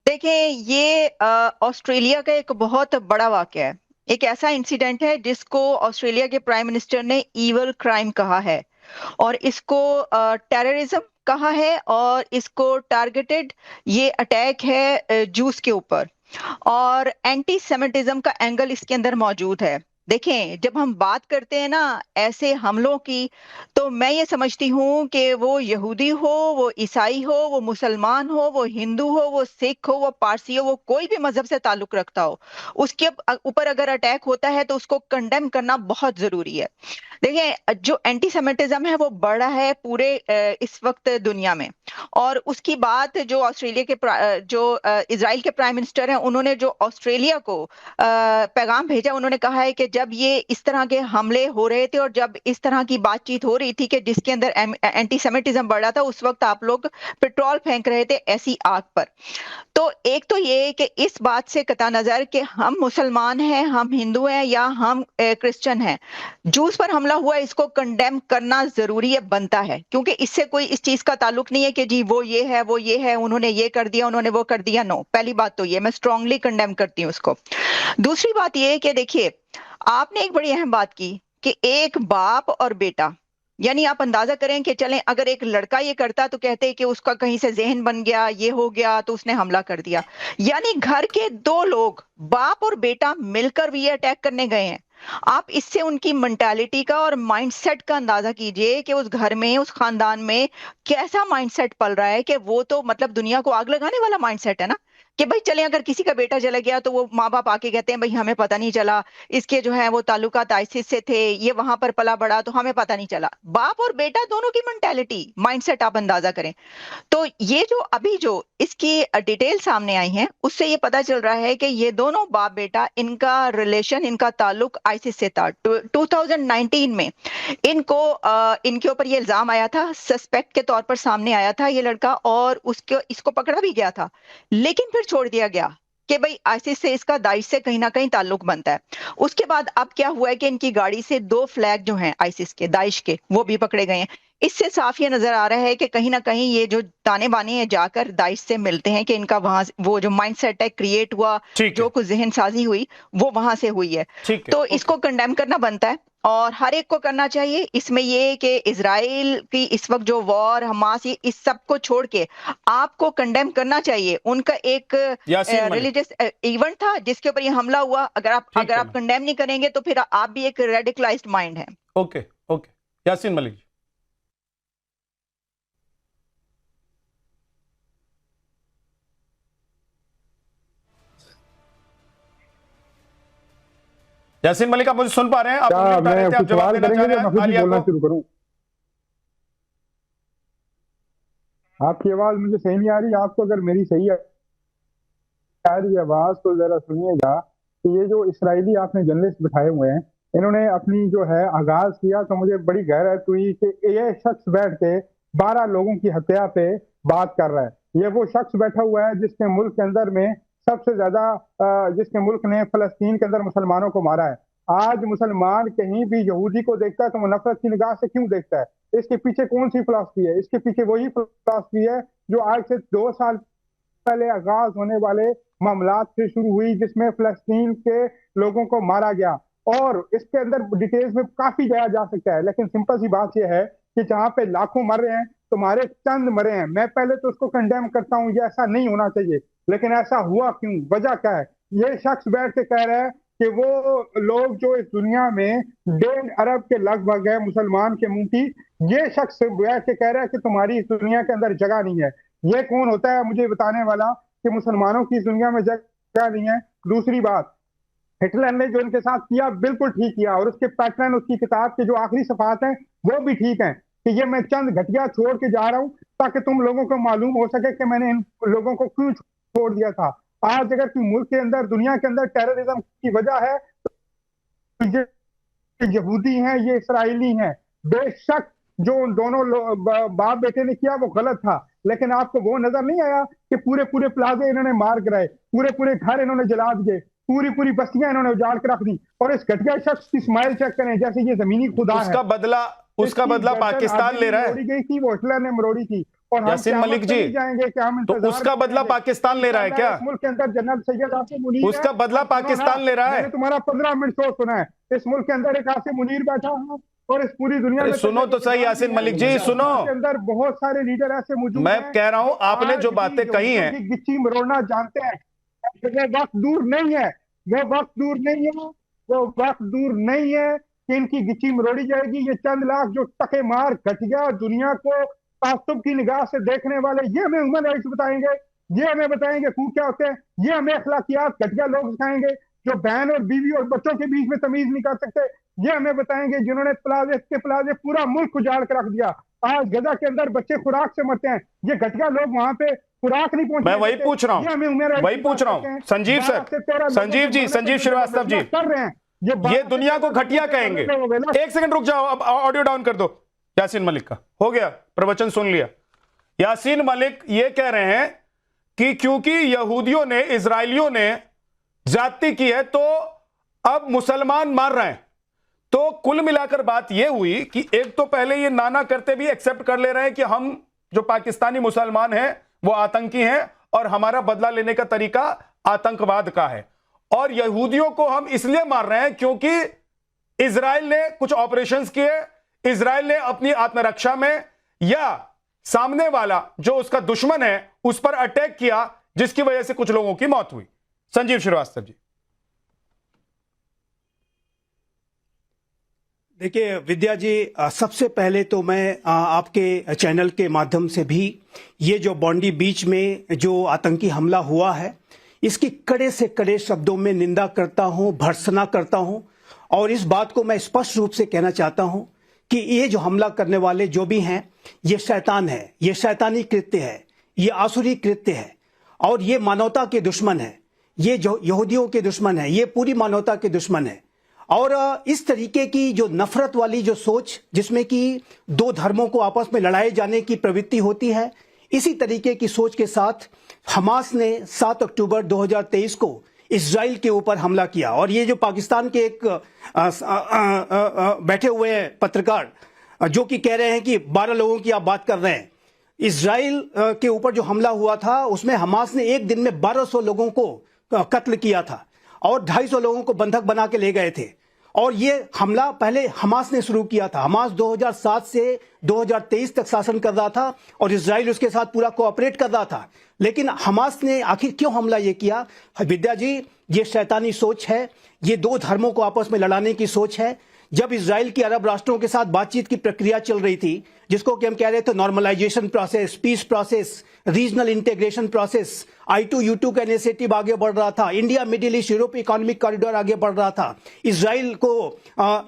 देखें, ये ऑस्ट्रेलिया का एक बहुत बड़ा वाकया है। एक ऐसा इंसिडेंट है जिसको ऑस्ट्रेलिया के प्राइम मिनिस्टर ने ईवल क्राइम कहा है और इसको टेररिज्म कहा है और इसको टारगेटेड ये अटैक है जूस के ऊपर। और एंटी सेमिटिज्म का एंगल इसके अंदर मौजूद है। देखें, जब हम बात करते हैं ना ऐसे हमलों की, तो मैं ये समझती हूँ कि वो यहूदी हो, वो ईसाई हो, वो मुसलमान हो, वो हिंदू हो, वो सिख हो, वो पारसी हो, वो कोई भी मजहब से ताल्लुक रखता हो, उसके ऊपर अगर अटैक होता है तो उसको कंडेम करना बहुत जरूरी है। देखिए, जो एंटी सेमिटिज्म है वो बढ़ा है पूरे इस वक्त दुनिया में। और उसकी बात जो ऑस्ट्रेलिया के इजराइल के प्राइम मिनिस्टर हैं, उन्होंने जो ऑस्ट्रेलिया को पैगाम भेजा, उन्होंने कहा है कि जब ये इस तरह के हमले हो रहे थे और जब इस तरह की बातचीत हो रही थी कि जिसके अंदर एंटी सेमिटिज्म बढ़ रहा था, उस वक्त आप लोग पेट्रोल फेंक रहे थे ऐसी आग पर। तो एक तो ये कि इस बात से कता नजर कि हम मुसलमान हैं, हम हिंदू हैं या हम क्रिश्चियन हैं, जूस पर हमला हुआ, इसको कंडेम करना जरूरी है, बनता है, क्योंकि इससे कोई इस चीज का ताल्लुक नहीं है कि जी वो ये है, वो ये है, उन्होंने ये कर दिया, उन्होंने वो कर दिया। नो, पहली बात तो ये मैं स्ट्रांगली कंडेम करती हूँ उसको। दूसरी बात ये है कि देखिए, आपने एक बड़ी अहम बात की कि एक बाप और बेटा, यानी आप अंदाजा करें कि चलें अगर एक लड़का ये करता तो कहते कि उसका कहीं से जहन बन गया, ये हो गया तो उसने हमला कर दिया। यानी घर के दो लोग, बाप और बेटा, मिलकर भी ये अटैक करने गए हैं। आप इससे उनकी मेंटालिटी का और माइंडसेट का अंदाजा कीजिए कि उस घर में, उस खानदान में कैसा माइंडसेट पल रहा है कि वो तो मतलब दुनिया को आग लगाने वाला माइंडसेट है ना। कि भाई चले अगर किसी का बेटा चला गया तो वो माँ बाप आके कहते हैं भाई हमें पता नहीं चला, इसके जो है वो ताल्लुकात आइसिस से थे, ये वहां पर पला बड़ा तो हमें पता नहीं चला। बाप और बेटा दोनों की मेंटालिटी, माइंडसेट आप अंदाजा करें। तो ये जो अभी जो इसकी डिटेल सामने आई है, उससे ये पता चल रहा है कि ये दोनों बाप बेटा, इनका रिलेशन, इनका ताल्लुक आइसिस से था। 2019 में इनके ऊपर ये इल्जाम आया था, सस्पेक्ट के तौर पर सामने आया था ये लड़का, और उसके इसको पकड़ा भी गया था, लेकिन फिर छोड़ दिया गया कि भाई आईसिस से इसका दाइश से कहीं ना कहीं ताल्लुक बनता है। उसके बाद अब क्या हुआ है कि इनकी गाड़ी से दो फ्लैग जो हैं आईसिस के, दाइश के, वो भी पकड़े गए हैं। इससे साफ ये नजर आ रहा है कि कहीं ना कहीं ये जो ताने बाने हैं जाकर दाइश से मिलते हैं, कि इनका वहां वो जो माइंडसेट है क्रिएट हुआ, ठीक जो है। कुछ जहन साजी हुई, वो वहां से हुई है। ठीक है। तो ओके। इसको कंडेम करना बनता है और हर एक को करना चाहिए। इसमें ये कि इसराइल की इस वक्त जो वॉर, हमास, ये इस सब को छोड़ के आपको कंडेम करना चाहिए। उनका एक यासीन मलिक। रिलीजियस इवेंट था जिसके ऊपर ये हमला हुआ। अगर ठीक है आप मैम। कंडेम नहीं करेंगे तो फिर आप भी एक रेडिकलाइज्ड माइंड है। ओके। ओके। यासीन मलिक जी। यासीन मलिक, आप मुझे सुन पा रहे हैं? आप क्या उंगली उठा रहे मैं थे, आप कुछ जवाब सवाल देना चाह करेंगे रहे या हैं मैं खुद ही आलिया बोलना को? शुरू करूं? आपकी आवाज मुझे सही नहीं आ रही। आपको अगर मेरी सही आ रही है आवाज तो जरा सुनिएगा कि ये जो इसराइली आपने जर्नलिस्ट बिठाए हुए हैं, इन्होंने अपनी जो है आगाज किया तो मुझे बड़ी गैरत हुई कि ये शख्स बैठ के 12 लोगों की हत्या पे बात कर रहा है। ये वो शख्स बैठा हुआ है जिसके मुल्क के अंदर में सबसे ज्यादा जिसके मुल्क ने फलस्तीन के अंदर मुसलमानों को मारा है। आज मुसलमान कहीं भी यहूदी को देखता है तो वो नफरत की निगाह से क्यों देखता है? इसके पीछे कौन सी फिलॉसफी है? इसके पीछे वही फिलॉसफी है जो आज से 2 साल पहले आगाज होने वाले मामलात से शुरू हुई, जिसमें फलस्तीन के लोगों को मारा गया। और इसके अंदर डिटेल्स में काफी जाया जा सकता है, लेकिन सिंपल सी बात यह है कि जहां पे लाखों मर रहे हैं, तुम्हारे चंद मरे हैं। मैं पहले तो उसको कंडेम करता हूं, ये ऐसा नहीं होना चाहिए, लेकिन ऐसा हुआ क्यों? वजह क्या है? ये शख्स बैठ के कह रहा है कि वो लोग जो इस दुनिया में 1.5 अरब के लगभग है मुसलमान के मुंह, ये शख्स बैठ के कह रहा है कि तुम्हारी इस दुनिया के अंदर जगह नहीं है। ये कौन होता है मुझे बताने वाला कि मुसलमानों की इस दुनिया में जगह नहीं है? दूसरी बात, हिटलर ने जो इनके साथ किया बिल्कुल ठीक किया, और उसके पैटर्न, उसकी किताब के जो आखिरी सफात हैं वो भी ठीक हैं कि ये मैं चंद घटिया छोड़ के जा रहा हूं ताकि तुम लोगों को मालूम हो सके कि मैंने इन लोगों को क्यों छोड़ दिया था। आज अगर कोई मुल्क के अंदर, दुनिया के अंदर टेररिज्म की वजह है तो ये यहूदी हैं, ये इसराइली हैं। बेशक जो उन दोनों बाप बेटे ने किया वो गलत था, लेकिन आपको वो नजर नहीं आया कि पूरे पूरे प्लाजे इन्होंने मार गिराए, पूरे पूरे घर इन्होंने जला दिए, पूरी पूरी बस्तियां इन्होंने उजाड़ के रख दी, और इस घटिया शख्स की स्माइल चेक करें जैसे ये जमीनी खुदा है। उसका बदला इसकी गर्दन पाकिस्तान आधी ले नहीं रहा है। मरोड़ी गई थी, वो हिटलर ने मरोड़ी थी। और हम यासीन क़यामत मलिक पे जी, नहीं जाएंगे कि हम तो इंतजार उसका बदला करेंगे। पाकिस्तान ले रहा है क्या? इस मुल्क के अंदर जनरल सैयद आसिम मुनीर है। उसका बदला पाकिस्तान ले रहा है? मैंने तुम्हारा 15 मिनट शो सुना है। इस मुल्क के अंदर एक आसिम मुनीर बैठा है और इस पूरी दुनिया अरे में सुनो तो सही यासीन मलिक जी, सुनो, के अंदर बहुत सारे लीडर ऐसे मौजूद मैं हैं कह रहा हूं आपने जो आज बातें भी कही हैं, गिच्ची मरोड़ना जानते हैं। वो वक्त दूर नहीं है, वो वक्त दूर नहीं है, वो वक्त दूर नहीं है कि इनकी गिच्ची मरोड़ी जाएगी। ये चंद लाख जो टके मार घटिया दुनिया को तासुब की निगाह से देखने वाले, ये हमें ह्यूमन राइट्स बताएंगे, ये हमें बताएंगे खूब क्या होते हैं, ये हमें अखलाकियात घटिया लोग सिखाएंगे जो बहन और बीवी और बच्चों के बीच में तमीज नहीं कर सकते, ये हमें बताएंगे जिन्होंने प्लाजे के प्लाजे पूरा मुल्क उजाड़ कर रख दिया। आज गजा के अंदर बच्चे खुराक से मरते हैं, ये घटिया लोग वहां पे खुराक नहीं पहुंच। मैं वही पूछ रहा हूं, वही पूछ रहा हूं। संजीव सर, संजीव जी, संजीव श्रीवास्तव जी कर रहे हैं ये दुनिया को घटिया कहेंगे। एक सेकंड रुक जाओ, अब ऑडियो डाउन कर दो यासीन मलिक का। हो गया, प्रवचन सुन लिया। यासीन मलिक ये कह रहे हैं कि क्योंकि यहूदियों ने, इजरायलियों ने ज्यादती की है तो अब मुसलमान मार रहे हैं। तो कुल मिलाकर बात यह हुई कि एक तो पहले ये नाना करते भी एक्सेप्ट कर ले रहे हैं कि हम जो पाकिस्तानी मुसलमान हैं वो आतंकी हैं और हमारा बदला लेने का तरीका आतंकवाद का है, और यहूदियों को हम इसलिए मार रहे हैं क्योंकि इजराइल ने कुछ ऑपरेशंस किए, इजराइल ने अपनी आत्मरक्षा में या सामने वाला जो उसका दुश्मन है उस पर अटैक किया, जिसकी वजह से कुछ लोगों की मौत हुई। संजीव श्रीवास्तव जी। देखिए विद्या जी, सबसे पहले तो मैं आपके चैनल के माध्यम से भी ये जो बॉन्डी बीच में जो आतंकी हमला हुआ है इसकी कड़े से कड़े शब्दों में निंदा करता हूं, भर्त्सना करता हूं, और इस बात को मैं स्पष्ट रूप से कहना चाहता हूं कि ये जो हमला करने वाले जो भी हैं ये शैतान है, ये शैतानी कृत्य है, ये आसुरी कृत्य है, और ये मानवता के दुश्मन है, ये जो यहूदियों के दुश्मन है, ये पूरी मानवता के दुश्मन है। और इस तरीके की जो नफरत वाली जो सोच जिसमें कि दो धर्मों को आपस में लड़ाए जाने की प्रवृत्ति होती है, इसी तरीके की सोच के साथ हमास ने 7 अक्टूबर 2023 को इजराइल के ऊपर हमला किया। और ये जो पाकिस्तान के एक बैठे हुए हैं पत्रकार जो कि कह रहे हैं कि 12 लोगों की आप बात कर रहे हैं, इजराइल के ऊपर जो हमला हुआ था उसमें हमास ने एक दिन में 1200 लोगों को कत्ल किया था और 250 लोगों को बंधक बना के ले गए थे। और ये हमला पहले हमास ने शुरू किया था। हमास 2007 से 2023 तक शासन कर रहा था और इजराइल उसके साथ पूरा कोऑपरेट कर रहा था। लेकिन हमास ने आखिर क्यों हमला ये किया? विद्या जी, ये शैतानी सोच है, ये दो धर्मों को आपस में लड़ाने की सोच है। जब इजराइल की अरब राष्ट्रों के साथ बातचीत की प्रक्रिया चल रही थी, जिसको कि हम कह रहे थे normalisation process, peace process, regional integration process, I2U2 का इनिशिएटिव आगे बढ़ रहा था, India Middle East Europe economic corridor आगे बढ़ रहा था, इजराइल को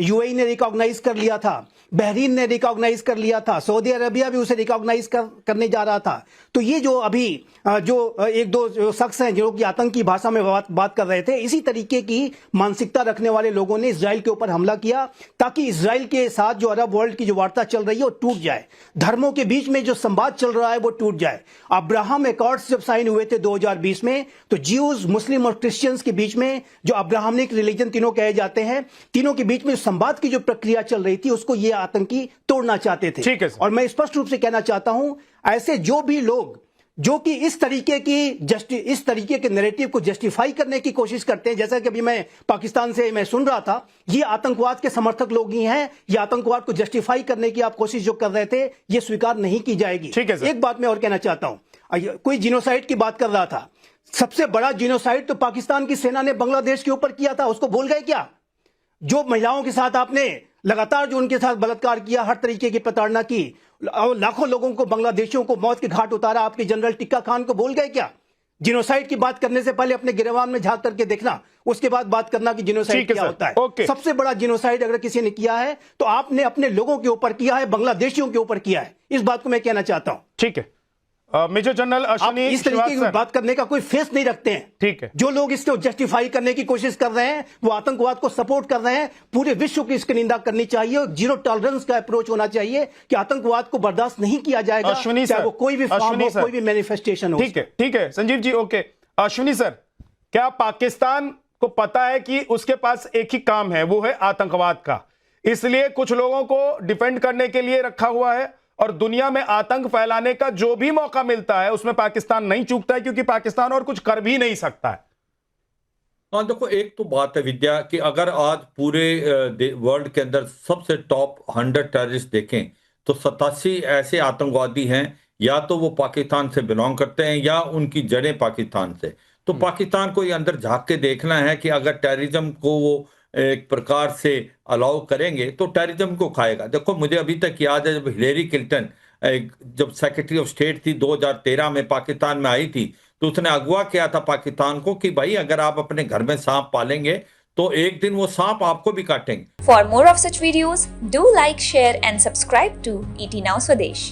यूएई ने रिकॉग्नाइज कर लिया था, बहरीन ने रिकॉग्नाइज कर लिया था, सऊदी अरबिया भी उसे रिकॉग्नाइज करने जा रहा था। तो ये जो अभी जो एक दो जो शख्स हैं जो कि आतंकी भाषा में बात कर रहे थे, इसी तरीके की मानसिकता रखने वाले लोगों ने इजराइल के ऊपर हमला किया ताकि इजराइल के साथ जो अरब वर्ल्ड की जो वार्ता चल रही है वो टूट जाए, धर्मों के बीच में जो संवाद चल रहा है वो टूट जाए। अब्राहम एकॉर्ड्स जब साइन हुए थे 2020 में, तो ज्यूज, मुस्लिम और क्रिश्चियंस के बीच में जो अब्राहमिक रिलीजन तीनों कहे जाते हैं, तीनों के बीच में संवाद की जो प्रक्रिया चल रही थी उसको ये आतंकी तोड़ना चाहते थे। ठीक है। और मैं स्पष्ट रूप से कहना चाहता हूं, ऐसे जो भी लोग जो कि इस तरीके के नैरेटिव को जस्टिफाई करने की कोशिश करते हैं, जैसा कि अभी मैं पाकिस्तान से मैं सुन रहा था, ये आतंकवाद के समर्थक लोग ही हैं। ये आतंकवाद को जस्टिफाई करने की आप कोशिश जो कर रहे थे ये स्वीकार नहीं की जाएगी। ठीक है सर। एक बात मैं और कहना चाहता हूं, कोई जिनोसाइड की बात कर रहा था, सबसे बड़ा जिनोसाइड तो पाकिस्तान की सेना ने बांग्लादेश के ऊपर किया था, उसको भूल गए क्या? जो महिलाओं के साथ आपने लगातार जो उनके साथ बलात्कार किया, हर तरीके की प्रताड़ना की और लाखों लोगों को, बांग्लादेशियों को मौत के घाट उतारा, आपके जनरल टिक्का खान को भूल गए क्या? जिनोसाइड की बात करने से पहले अपने गिरवान में झांक करके देखना, उसके बाद बात करना कि जिनोसाइड क्या होता है। सबसे बड़ा जिनोसाइड अगर किसी ने किया है तो आपने अपने लोगों के ऊपर किया है, बांग्लादेशियों के ऊपर किया है। इस बात को मैं कहना चाहता हूं। ठीक है। मेजर जनरल अश्विनी, इस तरीके की बात करने का कोई फेस नहीं रखते हैं। ठीक है। जो लोग इसको जस्टिफाई करने की कोशिश कर रहे हैं वो आतंकवाद को सपोर्ट कर रहे हैं। पूरे विश्व की इसकी निंदा करनी चाहिए और जीरो टॉलरेंस का अप्रोच होना चाहिए कि आतंकवाद को बर्दाश्त नहीं किया जाएगा, चाहे वो कोई भी फॉर्म हो, कोई भी मैनिफेस्टेशन हो। ठीक है, ठीक है संजीव जी, ओके। अश्विनी सर, क्या पाकिस्तान को पता है कि उसके पास एक ही काम है, वो है आतंकवाद का, इसलिए कुछ लोगों को डिफेंड करने के लिए रखा हुआ है और दुनिया में आतंक फैलाने का जो भी मौका मिलता है उसमें पाकिस्तान नहीं चूकता है, क्योंकि पाकिस्तान और कुछ कर भी नहीं सकता है। हाँ देखो, एक तो बात है विद्या कि अगर आज पूरे वर्ल्ड के अंदर सबसे टॉप 100 टेररिस्ट देखें तो 87 ऐसे आतंकवादी हैं, या तो वो पाकिस्तान से बिलोंग करते हैं या उनकी जड़ें पाकिस्तान से। तो पाकिस्तान को ये अंदर झांक के देखना है कि अगर टेररिज्म को वो एक प्रकार से अलाउ करेंगे तो टेररिज्म को खाएगा। देखो, मुझे अभी तक याद है जब हिलेरी क्लिंटन जब सेक्रेटरी ऑफ स्टेट थी 2013 में पाकिस्तान में आई थी, तो उसने अगवा किया था पाकिस्तान को कि भाई अगर आप अपने घर में सांप पालेंगे तो एक दिन वो सांप आपको भी काटेंगे। For more of such videos, do like, share and subscribe to ET Now Swadesh.